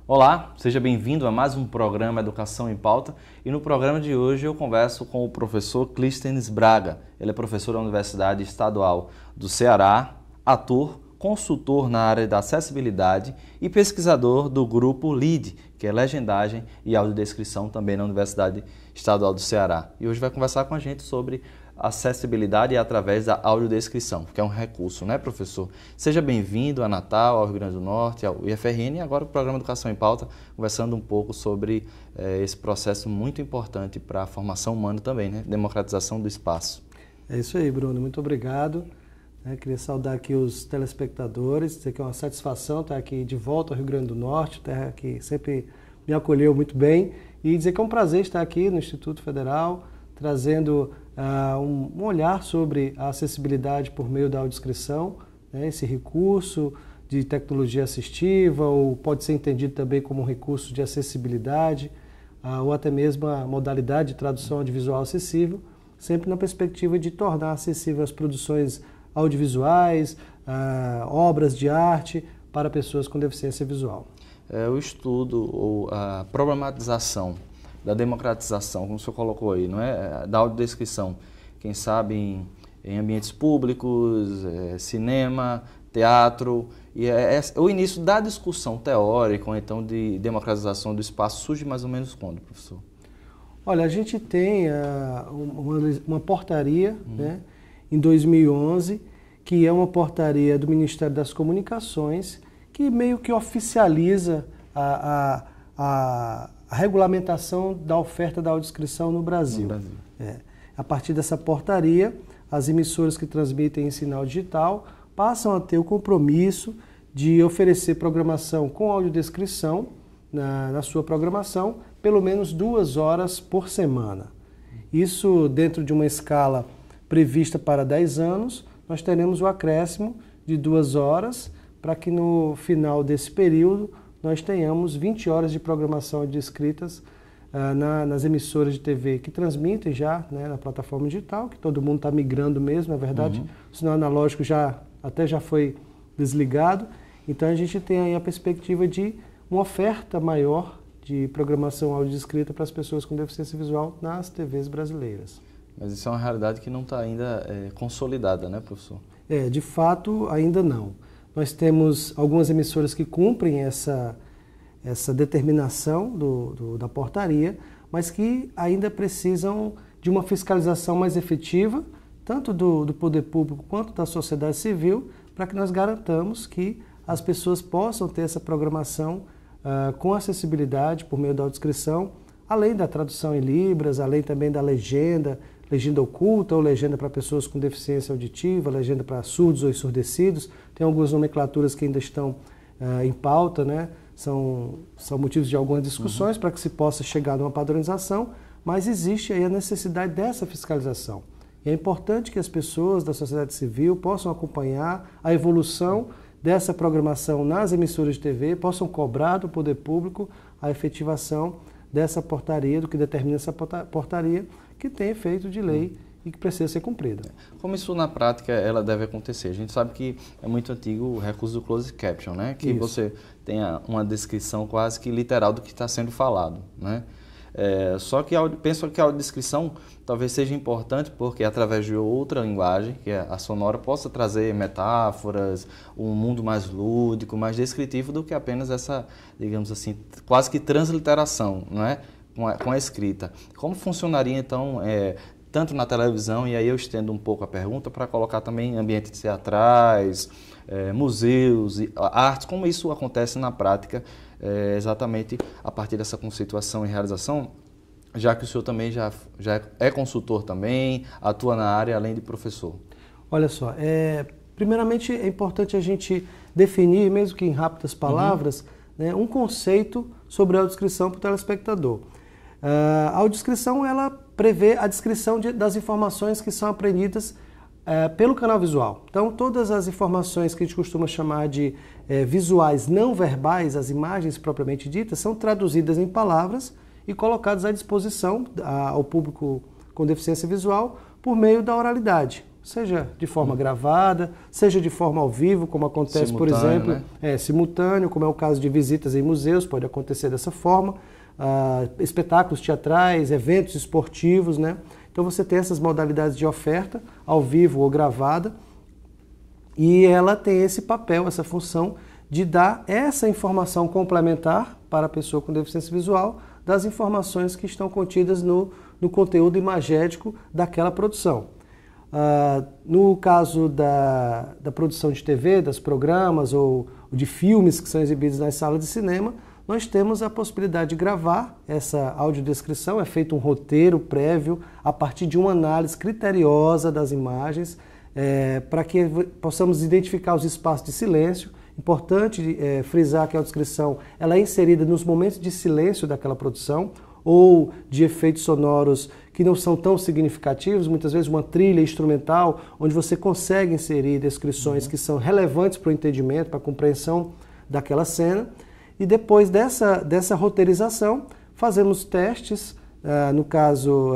Olá, seja bem-vindo a mais um programa Educação em Pauta e no programa de hoje eu converso com o professor Clístenes Braga. Ele é professor da Universidade Estadual do Ceará, ator, consultor na área da acessibilidade e pesquisador do grupo LEAD, que é Legendagem e Audiodescrição também na Universidade Estadual do Ceará. E hoje vai conversar com a gente sobre acessibilidade através da audiodescrição, que é um recurso, né, professor? Seja bem-vindo a Natal, ao Rio Grande do Norte, ao IFRN e agora o programa Educação em Pauta, conversando um pouco sobre esse processo muito importante para a formação humana também, né? Democratização do espaço. É isso aí, Bruno. Muito obrigado. Queria saudar aqui os telespectadores, dizer que é uma satisfação estar aqui de volta ao Rio Grande do Norte, terra que sempre me acolheu muito bem, e dizer que é um prazer estar aqui no Instituto Federal, trazendo um olhar sobre a acessibilidade por meio da audiodescrição, né, esse recurso de tecnologia assistiva, ou pode ser entendido também como um recurso de acessibilidade, ou até mesmo a modalidade de tradução audiovisual acessível, sempre na perspectiva de tornar acessível as produções audiovisuais, obras de arte para pessoas com deficiência visual. O estudo ou a problematização da democratização, como o senhor colocou aí, não é? Da audiodescrição, quem sabe em ambientes públicos, cinema, teatro, e o início da discussão teórica, ou então de democratização do espaço, surge mais ou menos quando, professor? Olha, a gente tem uma portaria, né, em 2011, que é uma portaria do Ministério das Comunicações, que meio que oficializa a regulamentação da oferta da audiodescrição no Brasil. A partir dessa portaria, as emissoras que transmitem em sinal digital passam a ter o compromisso de oferecer programação com audiodescrição na sua programação, pelo menos 2 horas por semana. Isso dentro de uma escala prevista para 10 anos, nós teremos o acréscimo de 2 horas para que no final desse período nós tenhamos 20 horas de programação descritas nas emissoras de TV que transmitem já, né, na plataforma digital, que todo mundo está migrando mesmo, na verdade, o sinal analógico já foi desligado. Então a gente tem aí a perspectiva de uma oferta maior de programação audiodescrita para as pessoas com deficiência visual nas TVs brasileiras. Mas isso é uma realidade que não está ainda consolidada, né, professor? De fato, ainda não. Nós temos algumas emissoras que cumprem essa determinação da portaria, mas que ainda precisam de uma fiscalização mais efetiva, tanto do poder público quanto da sociedade civil, para que nós garantamos que as pessoas possam ter essa programação com acessibilidade por meio da audiodescrição, além da tradução em libras, além também da legenda oculta ou legenda para pessoas com deficiência auditiva, legenda para surdos ou ensurdecidos. Tem algumas nomenclaturas que ainda estão em pauta, né? São motivos de algumas discussões para que se possa chegar a uma padronização, mas existe aí a necessidade dessa fiscalização. E é importante que as pessoas da sociedade civil possam acompanhar a evolução dessa programação nas emissoras de TV, possam cobrar do poder público a efetivação dessa portaria, do que determina essa portaria, que tem efeito de lei e que precisa ser cumprida. Como isso na prática ela deve acontecer? A gente sabe que é muito antigo o recurso do closed caption, né? Que você tenha uma descrição quase que literal do que está sendo falado, né? Só que penso que a audiodescrição talvez seja importante porque através de outra linguagem, que é a sonora, possa trazer metáforas, um mundo mais lúdico, mais descritivo do que apenas essa, digamos assim, quase que transliteração, não é? Com a escrita. Como funcionaria então, tanto na televisão, e aí eu estendo um pouco a pergunta para colocar também ambientes teatrais, museus, artes, como isso acontece na prática, exatamente a partir dessa conceituação e realização, já que o senhor também já é consultor também, atua na área além de professor. Olha só, primeiramente é importante a gente definir, mesmo que em rápidas palavras, né, um conceito sobre a audiodescrição para o telespectador. A audiodescrição, ela prevê a descrição das informações que são aprendidas pelo canal visual. Então, todas as informações que a gente costuma chamar de visuais não verbais, as imagens propriamente ditas, são traduzidas em palavras e colocadas à disposição ao público com deficiência visual por meio da oralidade. seja de forma gravada, seja de forma ao vivo, como acontece, por exemplo, né? Simultâneo, como é o caso de visitas em museus, pode acontecer dessa forma, espetáculos teatrais, eventos esportivos, né? Então você tem essas modalidades de oferta, ao vivo ou gravada, e ela tem esse papel, essa função de dar essa informação complementar para a pessoa com deficiência visual das informações que estão contidas no conteúdo imagético daquela produção. No caso da produção de TV, dos programas ou de filmes que são exibidos nas salas de cinema, nós temos a possibilidade de gravar essa audiodescrição, é feito um roteiro prévio a partir de uma análise criteriosa das imagens, para que possamos identificar os espaços de silêncio. Importante frisar que a audiodescrição ela é inserida nos momentos de silêncio daquela produção ou de efeitos sonoros que não são tão significativos, muitas vezes uma trilha instrumental, onde você consegue inserir descrições que são relevantes para o entendimento, para a compreensão daquela cena. E depois dessa roteirização, fazemos testes, no caso,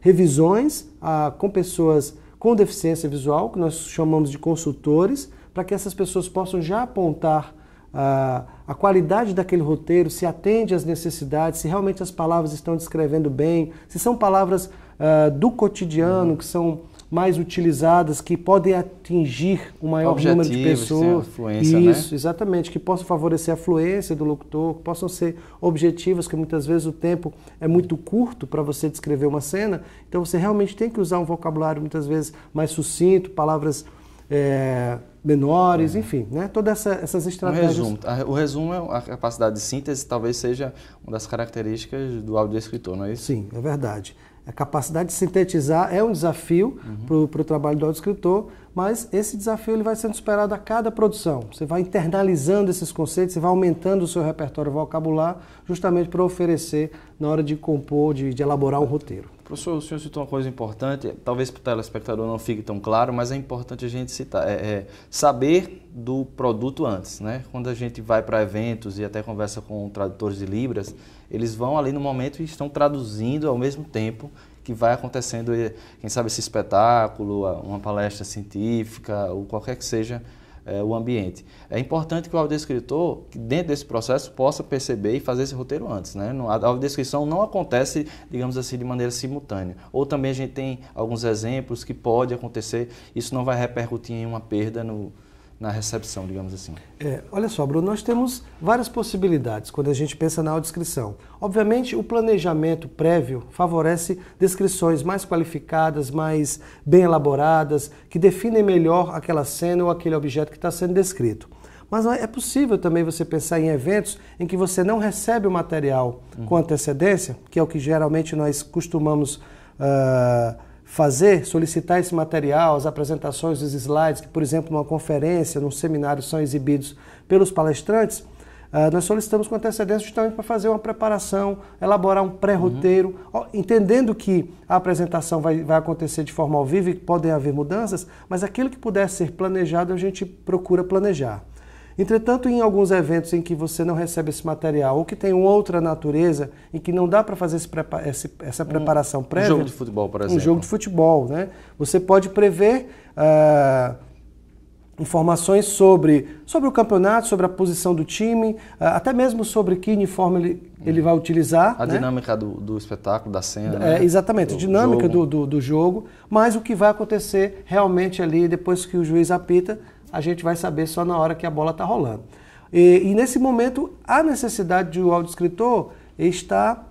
revisões com pessoas com deficiência visual, que nós chamamos de consultores, para que essas pessoas possam já apontar a qualidade daquele roteiro, se atende às necessidades, se realmente as palavras estão descrevendo bem, se são palavras do cotidiano, que são mais utilizadas, que podem atingir um maior número de pessoas. Fluência, isso, né? Exatamente, que possam favorecer a fluência do locutor, que possam ser objetivas, que muitas vezes o tempo é muito curto para você descrever uma cena, então você realmente tem que usar um vocabulário muitas vezes mais sucinto, palavras menores, enfim, né? Todas essas estratégias. O resumo, a capacidade de síntese, talvez seja uma das características do audiodescritor, não é isso? Sim, é verdade. A capacidade de sintetizar é um desafio para o trabalho do audiodescritor, mas esse desafio ele vai sendo superado a cada produção. Você vai internalizando esses conceitos, você vai aumentando o seu repertório vocabular, justamente para oferecer na hora de compor, de elaborar um roteiro. Professor, o senhor citou uma coisa importante, talvez para o telespectador não fique tão claro, mas é importante a gente citar, saber do produto antes, né? Quando a gente vai para eventos e até conversa com tradutores de Libras, eles vão ali no momento e estão traduzindo ao mesmo tempo que vai acontecendo, quem sabe, esse espetáculo, uma palestra científica, ou qualquer que seja o ambiente. É importante que o audiodescritor, dentro desse processo, possa perceber e fazer esse roteiro antes, né? A audiodescrição não acontece, digamos assim, de maneira simultânea. Ou também a gente tem alguns exemplos que pode acontecer, isso não vai repercutir em uma perda na recepção, digamos assim. Olha só, Bruno, nós temos várias possibilidades quando a gente pensa na audiodescrição. Obviamente, o planejamento prévio favorece descrições mais qualificadas, mais bem elaboradas, que definem melhor aquela cena ou aquele objeto que está sendo descrito. Mas é possível também você pensar em eventos em que você não recebe o material com antecedência, que é o que geralmente nós costumamos solicitar esse material, as apresentações, os slides, que, por exemplo, numa conferência, num seminário, são exibidos pelos palestrantes, nós solicitamos com antecedência justamente para fazer uma preparação, elaborar um pré-roteiro, entendendo que a apresentação vai acontecer de forma ao vivo e que podem haver mudanças, mas aquilo que puder ser planejado, a gente procura planejar. Entretanto, em alguns eventos em que você não recebe esse material ou que tem uma outra natureza em que não dá para fazer essa preparação prévia... Um jogo de futebol, por exemplo. Um jogo de futebol, né? Você pode prever informações sobre o campeonato, sobre a posição do time, até mesmo sobre que uniforme ele vai utilizar. A dinâmica do espetáculo, da cena. Né? Exatamente, a dinâmica do jogo, mas o que vai acontecer realmente ali depois que o juiz apita, a gente vai saber só na hora que a bola está rolando. E nesse momento, a necessidade do audiodescritor está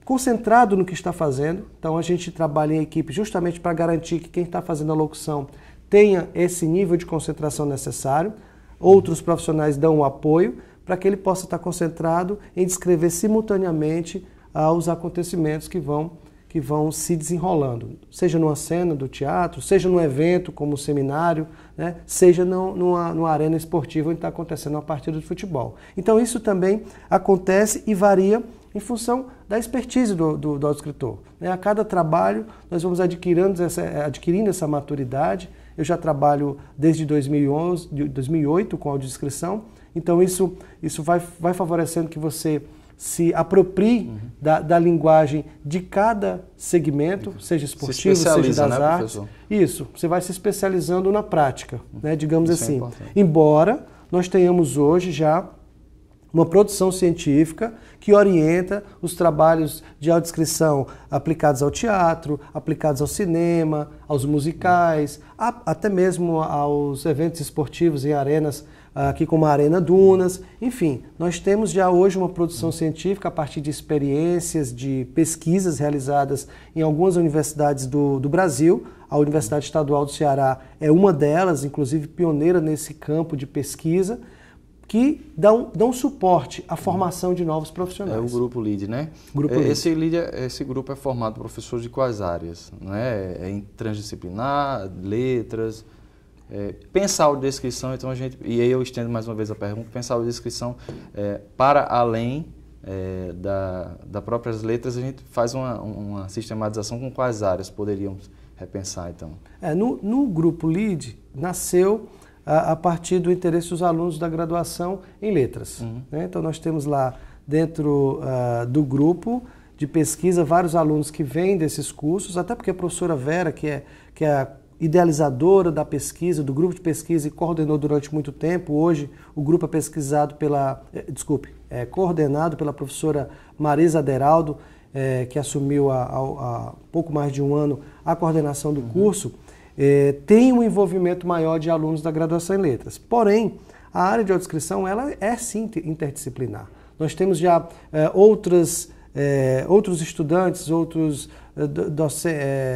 concentrado no que está fazendo. Então, a gente trabalha em equipe justamente para garantir que quem está fazendo a locução tenha esse nível de concentração necessário. Outros profissionais dão o apoio para que ele possa estar concentrado em descrever simultaneamente os acontecimentos que vão se desenrolando, seja numa cena do teatro, seja num evento como um seminário, né? Seja numa arena esportiva onde está acontecendo uma partida de futebol. Então isso também acontece e varia em função da expertise do audiodescritor. Né? A cada trabalho nós vamos adquirindo essa maturidade. Eu já trabalho desde 2008 com audiodescrição, então isso vai favorecendo que você se aproprie da linguagem de cada segmento, seja esportivo, seja das artes. Professor? Isso, você vai se especializando na prática, né, digamos assim. Embora nós tenhamos hoje já uma produção científica que orienta os trabalhos de audiodescrição aplicados ao teatro, aplicados ao cinema, aos musicais, até mesmo aos eventos esportivos em arenas, aqui como a Arena Dunas. Enfim, nós temos já hoje uma produção científica a partir de experiências, de pesquisas realizadas em algumas universidades do Brasil. A Universidade Estadual do Ceará é uma delas, inclusive pioneira nesse campo de pesquisa, que dão suporte à formação de novos profissionais. É o Grupo LEAD, né? Esse grupo é formado por professores de quais áreas? Né? É em transdisciplinar, letras... pensar a audiodescrição, então e aí eu estendo mais uma vez a pergunta, pensar a audiodescrição para além das próprias letras, a gente faz uma sistematização com quais áreas poderíamos repensar, então? No Grupo LEAD nasceu a partir do interesse dos alunos da graduação em letras. Né? Então nós temos lá dentro do grupo de pesquisa vários alunos que vêm desses cursos, até porque a professora Vera, que é a idealizadora da pesquisa, do grupo de pesquisa e coordenou durante muito tempo. Hoje o grupo é coordenado pela professora Marisa Aderaldo, que assumiu há pouco mais de um ano a coordenação do curso. Tem um envolvimento maior de alunos da graduação em letras. Porém, a área de audiodescrição ela é sim interdisciplinar. Nós temos já outros estudantes, outros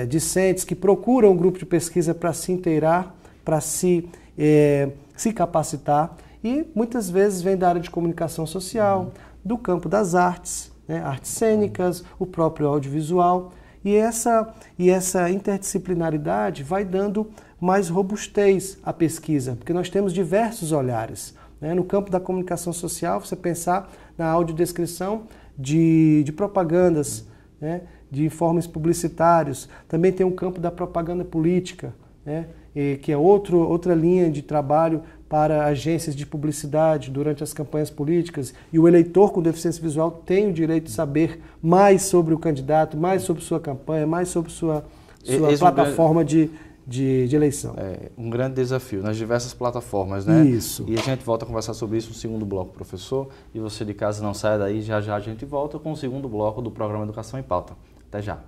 discentes que procuram um grupo de pesquisa para se inteirar, para se capacitar, e muitas vezes vem da área de comunicação social, do campo das artes, né, artes cênicas, o próprio audiovisual, e essa interdisciplinaridade vai dando mais robustez à pesquisa, porque nós temos diversos olhares. Né? No campo da comunicação social, você pensar na audiodescrição de propagandas, né, de informes publicitários. Também tem um campo da propaganda política, né, que é outra linha de trabalho para agências de publicidade durante as campanhas políticas. E o eleitor com deficiência visual tem o direito de saber mais sobre o candidato, mais sobre sua campanha, mais sobre sua plataforma de eleição. É um grande desafio nas diversas plataformas, né? Isso. E a gente volta a conversar sobre isso no segundo bloco, professor. E você de casa não saia daí, já já a gente volta com o segundo bloco do programa Educação em Pauta. Até já.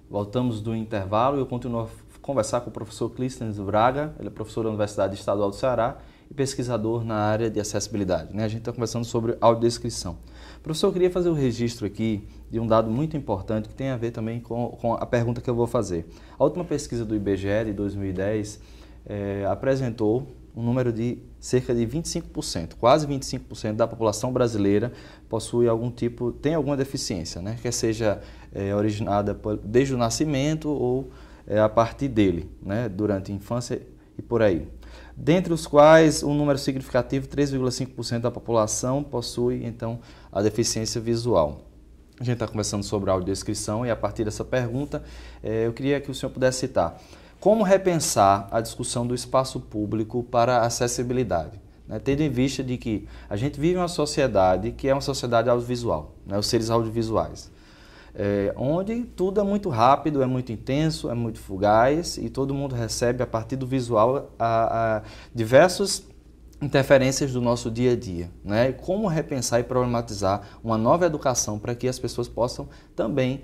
Voltamos do intervalo e eu continuo a conversar com o professor Clístenes Braga. Ele é professor da Universidade Estadual do Ceará e pesquisador na área de acessibilidade. Né? A gente está conversando sobre audiodescrição. Professor, eu queria fazer o registro aqui de um dado muito importante que tem a ver também com a pergunta que eu vou fazer. A última pesquisa do IBGE de 2010 apresentou um número de cerca de 25%, quase 25% da população brasileira tem alguma deficiência, né? Quer seja originada desde o nascimento ou a partir dele, né? Durante a infância e por aí. Dentre os quais, um número significativo, 3,5% da população possui, então, a deficiência visual. A gente está conversando sobre a audiodescrição e a partir dessa pergunta, eu queria que o senhor pudesse citar como repensar a discussão do espaço público para a acessibilidade, né? Tendo em vista de que a gente vive uma sociedade que é uma sociedade audiovisual, né? Os seres audiovisuais, onde tudo é muito rápido, é muito intenso, é muito fugaz e todo mundo recebe a partir do visual diversas interferências do nosso dia a dia, né? Como repensar e problematizar uma nova educação para que as pessoas possam também,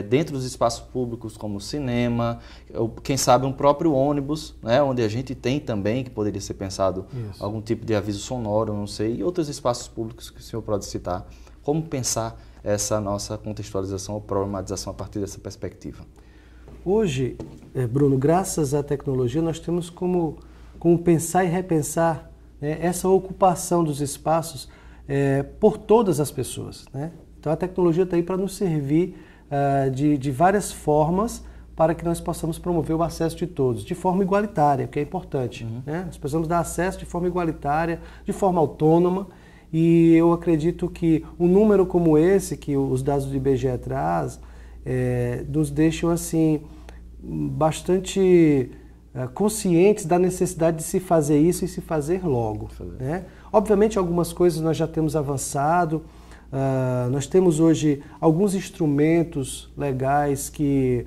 dentro dos espaços públicos como o cinema, ou quem sabe um próprio ônibus, né? Onde a gente tem também, que poderia ser pensado algum tipo de aviso sonoro, não sei, e outros espaços públicos que o senhor pode citar. Como pensar essa nossa contextualização ou problematização a partir dessa perspectiva? Hoje, Bruno, graças à tecnologia, nós temos como pensar e repensar, né, essa ocupação dos espaços por todas as pessoas, né? Então a tecnologia está aí para nos servir de várias formas para que nós possamos promover o acesso de todos, de forma igualitária, que é importante. Né? Nós precisamos dar acesso de forma igualitária, de forma autônoma, e eu acredito que um número como esse, que os dados do IBGE traz, nos deixam assim, bastante conscientes da necessidade de se fazer isso e se fazer logo. Né? Obviamente, algumas coisas nós já temos avançado, nós temos hoje alguns instrumentos legais que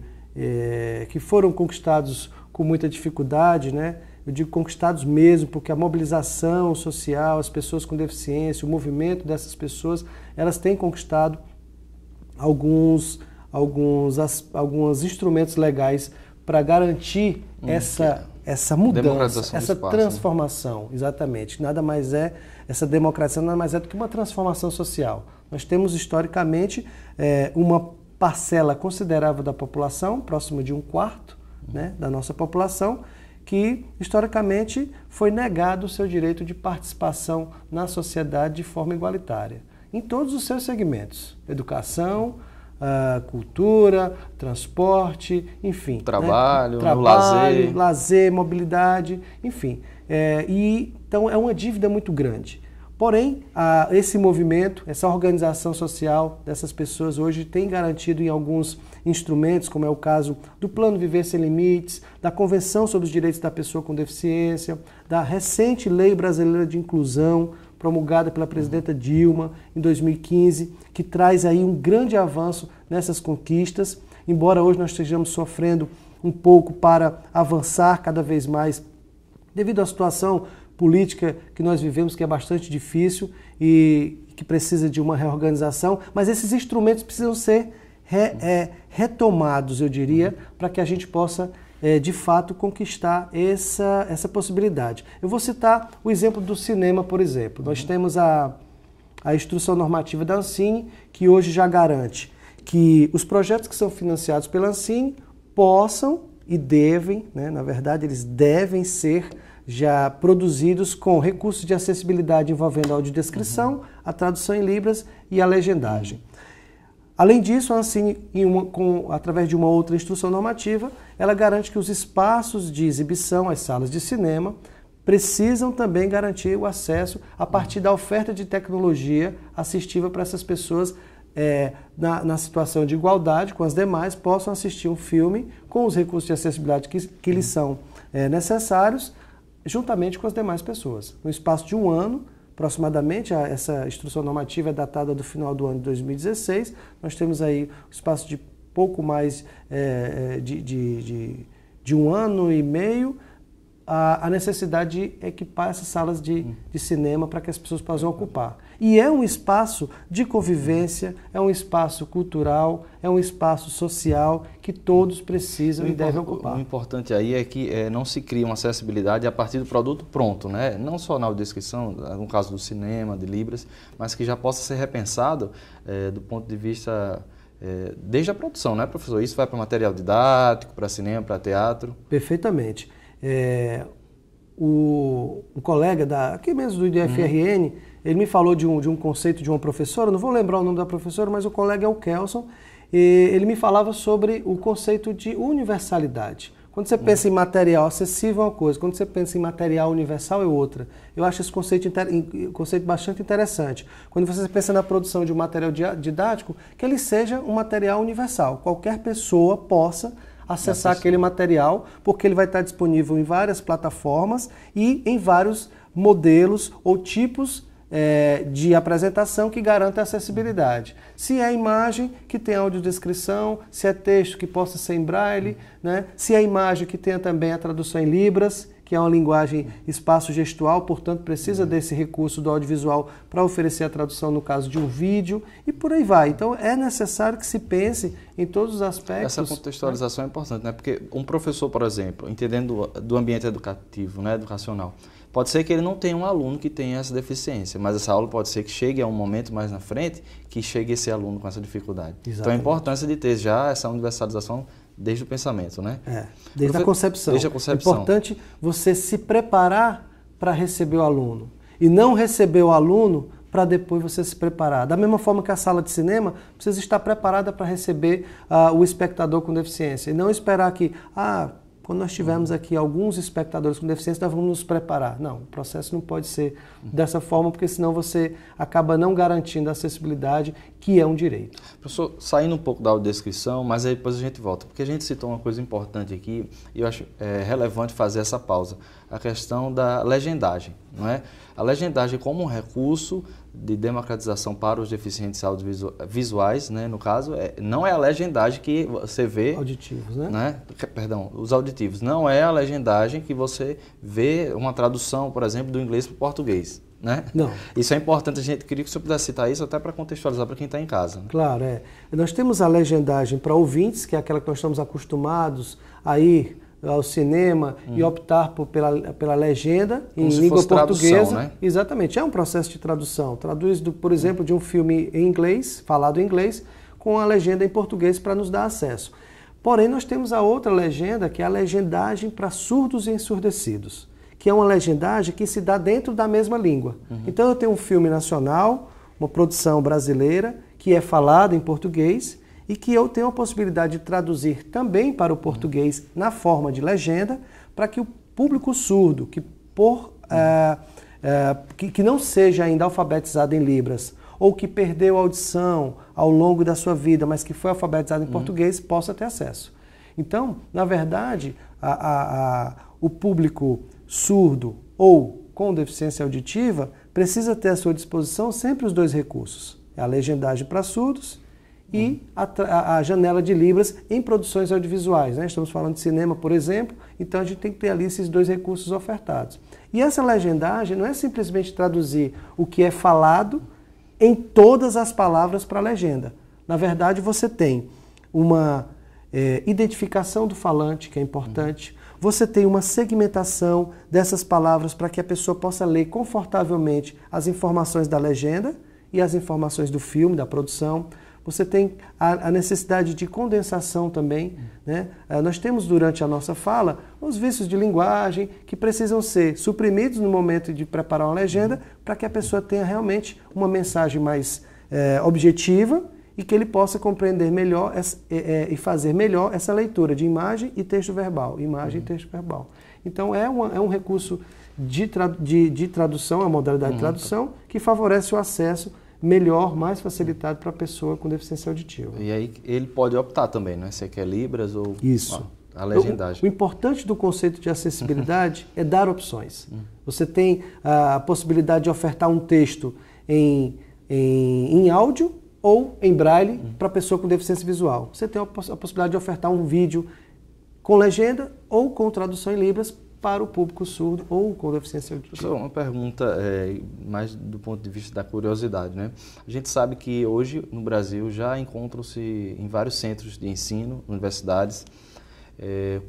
foram conquistados com muita dificuldade, né? Eu digo conquistados mesmo, porque a mobilização social, as pessoas com deficiência, o movimento dessas pessoas, elas têm conquistado alguns instrumentos legais para garantir essa mudança, essa transformação, exatamente. Nada mais é, essa democracia nada mais é do que uma transformação social. Nós temos historicamente uma parcela considerável da população, próximo de 1/4, né, da nossa população, que historicamente foi negado o seu direito de participação na sociedade de forma igualitária, em todos os seus segmentos, educação, cultura, transporte, enfim. Trabalho, né? Lazer, mobilidade, enfim. Então é uma dívida muito grande. Porém, esse movimento, essa organização social dessas pessoas hoje tem garantido em alguns instrumentos, como é o caso do Plano Viver Sem Limites, da Convenção sobre os Direitos da Pessoa com Deficiência, da recente Lei Brasileira de Inclusão, promulgada pela presidenta Dilma em 2015, que traz aí um grande avanço nessas conquistas, embora hoje nós estejamos sofrendo um pouco para avançar cada vez mais, devido à situação política que nós vivemos, que é bastante difícil e que precisa de uma reorganização, mas esses instrumentos precisam ser retomados, eu diria, para que a gente possa, de fato, conquistar essa possibilidade. Eu vou citar o exemplo do cinema, por exemplo. Nós temos a instrução normativa da Ancine, que hoje já garante que os projetos que são financiados pela Ancine possam e devem, né, na verdade, eles devem ser já produzidos com recursos de acessibilidade envolvendo a audiodescrição, a tradução em libras e a legendagem. Além disso, a Ancine, através de uma outra instrução normativa, ela garante que os espaços de exibição, as salas de cinema, precisam também garantir o acesso a partir da oferta de tecnologia assistiva para essas pessoas na situação de igualdade com as demais, possam assistir um filme com os recursos de acessibilidade que lhes são necessários, juntamente com as demais pessoas. No espaço de um ano, aproximadamente, essa instrução normativa é datada do final do ano de 2016, nós temos aí um espaço de pouco mais de um ano e meio, a necessidade de equipar essas salas de cinema para que as pessoas possam ocupar. E é um espaço de convivência, é um espaço cultural, é um espaço social que todos precisam e devem ocupar. O importante aí é que não se cria uma acessibilidade a partir do produto pronto, né? Não só na audiodescrição, no caso do cinema, de Libras, mas que já possa ser repensado do ponto de vista desde a produção, né, professor? Isso vai para material didático, para cinema, para teatro? Perfeitamente. Um colega aqui mesmo do IDFRN, ele me falou de um conceito de uma professora, não vou lembrar o nome da professora, mas o colega é o Kelson, e ele me falava sobre o conceito de universalidade. Quando você pensa em material acessível é uma coisa, quando você pensa em material universal é outra. Eu acho esse conceito bastante interessante. Quando você pensa na produção de um material didático, que ele seja um material universal, qualquer pessoa possa acessar aquele material, porque ele vai estar disponível em várias plataformas e em vários modelos ou tipos de apresentação que garantem a acessibilidade. Se é imagem, que tenha audiodescrição, se é texto, que possa ser em braille, né? Se é imagem, que tenha também a tradução em libras, que é uma linguagem espaço-gestual, portanto precisa desse recurso do audiovisual para oferecer a tradução no caso de um vídeo, e por aí vai. Então é necessário que se pense em todos os aspectos. Essa contextualização é importante, né? Porque um professor, por exemplo, entendendo do ambiente educativo, né, educacional, pode ser que ele não tenha um aluno que tenha essa deficiência, mas essa aula pode ser que chegue a um momento mais na frente que chegue esse aluno com essa dificuldade. Exatamente. Então a importância de ter já essa universalização desde o pensamento, né? Desde a concepção. Desde a concepção. É importante você se preparar para receber o aluno e não receber o aluno para depois você se preparar. Da mesma forma que a sala de cinema precisa estar preparada para receber o espectador com deficiência e não esperar que quando nós tivermos aqui alguns espectadores com deficiência, nós vamos nos preparar. Não, o processo não pode ser dessa forma, porque senão você acaba não garantindo a acessibilidade, que é um direito. Professor, saindo um pouco da audiodescrição, mas aí depois a gente volta, porque a gente citou uma coisa importante aqui, e eu acho relevante fazer essa pausa, a questão da legendagem, não é? A legendagem como um recurso de democratização para os deficientes audiovisuais, né, no caso, não é a legendagem que você vê... Auditivos, né? Perdão, os auditivos. Não é a legendagem que você vê uma tradução, por exemplo, do inglês para o português, né? Não. Isso é importante, a gente queria que o senhor pudesse citar isso até para contextualizar para quem está em casa. Né? Claro, Nós temos a legendagem para ouvintes, que é aquela que nós estamos acostumados a ir ao cinema e optar pela legenda em língua portuguesa. Tradução, né? Exatamente, é um processo de tradução. Traduz, por exemplo, de um filme em inglês, falado em inglês, com a legenda em português para nos dar acesso. Porém, nós temos a outra legenda, que é a legendagem para surdos e ensurdecidos, que é uma legendagem que se dá dentro da mesma língua. Então, eu tenho um filme nacional, uma produção brasileira, que é falado em português, e que eu tenho a possibilidade de traduzir também para o português na forma de legenda, para que o público surdo, que não seja ainda alfabetizado em Libras, ou que perdeu a audição ao longo da sua vida, mas que foi alfabetizado em português, possa ter acesso. Então, na verdade, o público surdo ou com deficiência auditiva precisa ter à sua disposição sempre os dois recursos. É a legendagem para surdos e a janela de Libras em produções audiovisuais, né? Estamos falando de cinema, por exemplo, então a gente tem que ter ali esses dois recursos ofertados. E essa legendagem não é simplesmente traduzir o que é falado em todas as palavras para a legenda. Na verdade, você tem uma identificação do falante, que é importante, você tem uma segmentação dessas palavras para que a pessoa possa ler confortavelmente as informações da legenda e as informações do filme, da produção. Você tem a necessidade de condensação também, né? Nós temos durante a nossa fala os vícios de linguagem que precisam ser suprimidos no momento de preparar uma legenda para que a pessoa tenha realmente uma mensagem mais objetiva e que ele possa compreender melhor e fazer melhor essa leitura de imagem e texto verbal. Imagem e texto verbal. Então é um recurso de tradução, a modalidade de tradução, que favorece o acesso melhor, mais facilitado para a pessoa com deficiência auditiva. E aí ele pode optar também, né? Se quer Libras ou isso. A legendagem. O importante do conceito de acessibilidade é dar opções. Você tem a possibilidade de ofertar um texto em áudio ou em braille para a pessoa com deficiência visual. Você tem a possibilidade de ofertar um vídeo com legenda ou com tradução em Libras para o público surdo ou com deficiência auditiva. Uma pergunta mais do ponto de vista da curiosidade, né? A gente sabe que hoje no Brasil já encontram-se em vários centros de ensino, universidades,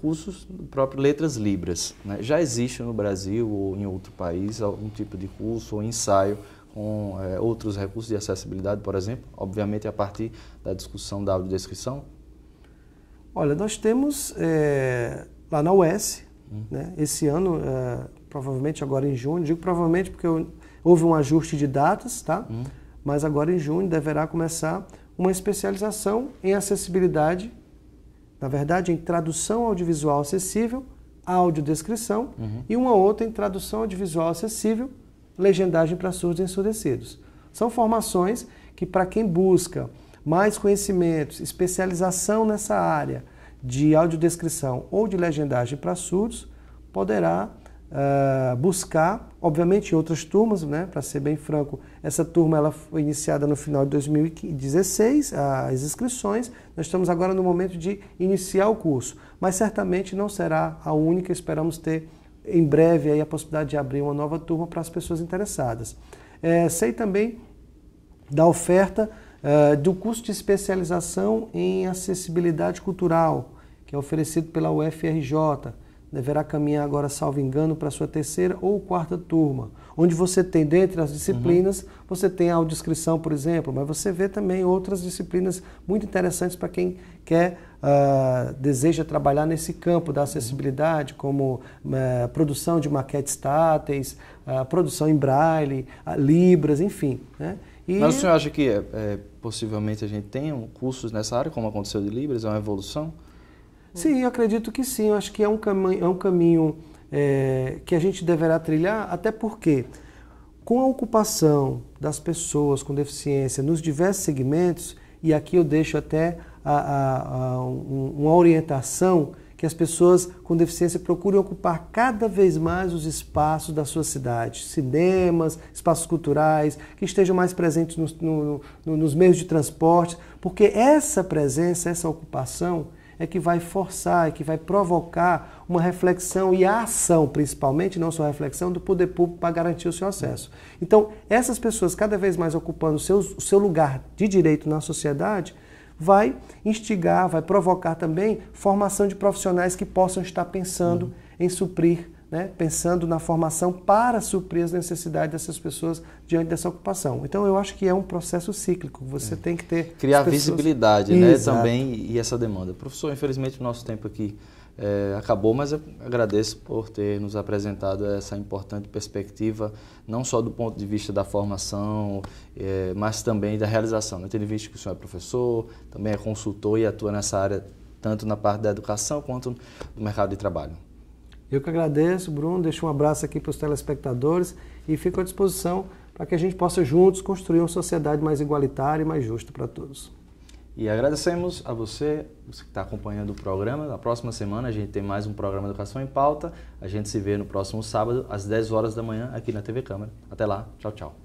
cursos do próprio Letras Libras, né? Já existe no Brasil ou em outro país algum tipo de curso ou ensaio com outros recursos de acessibilidade, por exemplo? Obviamente a partir da discussão da audiodescrição? Olha, nós temos lá na UES, né? Esse ano, provavelmente agora em junho, digo provavelmente porque houve um ajuste de datas, tá? Mas agora em junho deverá começar uma especialização em acessibilidade, na verdade em tradução audiovisual acessível, audiodescrição, e uma outra em tradução audiovisual acessível, legendagem para surdos e ensurdecidos. São formações que, para quem busca mais conhecimentos, especialização nessa área de audiodescrição ou de legendagem para surdos, poderá buscar, obviamente em outras turmas, né? Para ser bem franco, essa turma ela foi iniciada no final de 2016, as inscrições, nós estamos agora no momento de iniciar o curso, mas certamente não será a única, esperamos ter em breve aí a possibilidade de abrir uma nova turma para as pessoas interessadas. Sei também da oferta do curso de especialização em acessibilidade cultural, que é oferecido pela UFRJ, deverá caminhar agora, salvo engano, para a sua terceira ou quarta turma, onde você tem, dentre as disciplinas, você tem a audiodescrição, por exemplo, mas você vê também outras disciplinas muito interessantes para quem quer, deseja trabalhar nesse campo da acessibilidade, como produção de maquetes táteis, produção em braille, libras, enfim, né? Mas o senhor acha que possivelmente a gente tenha cursos nessa área, como aconteceu de Libras, é uma evolução? Sim, eu acredito que sim. Eu acho que é um caminho que a gente deverá trilhar, até porque com a ocupação das pessoas com deficiência nos diversos segmentos, e aqui eu deixo até uma orientação que as pessoas com deficiência procurem ocupar cada vez mais os espaços da sua cidade, cinemas, espaços culturais, que estejam mais presentes nos meios de transporte, porque essa presença, essa ocupação é que vai forçar, é que vai provocar uma reflexão e a ação, principalmente, não só a reflexão, do poder público para garantir o seu acesso. Então, essas pessoas cada vez mais ocupando o seu lugar de direito na sociedade, vai instigar, vai provocar também formação de profissionais que possam estar pensando em suprir, né, pensando na formação para suprir as necessidades dessas pessoas diante dessa ocupação. Então eu acho que é um processo cíclico, você tem que ter... Criar visibilidade, né, também, e essa demanda. Professor, infelizmente o nosso tempo aqui acabou, mas eu agradeço por ter nos apresentado essa importante perspectiva, não só do ponto de vista da formação, mas também da realização, né? Tendo visto que o senhor é professor, também é consultor e atua nessa área, tanto na parte da educação quanto no mercado de trabalho. Eu que agradeço, Bruno, deixo um abraço aqui para os telespectadores e fico à disposição para que a gente possa juntos construir uma sociedade mais igualitária e mais justa para todos. E agradecemos a você que está acompanhando o programa. Na próxima semana a gente tem mais um programa Educação em Pauta. A gente se vê no próximo sábado, às 10 horas da manhã, aqui na TV Câmara. Até lá, tchau, tchau.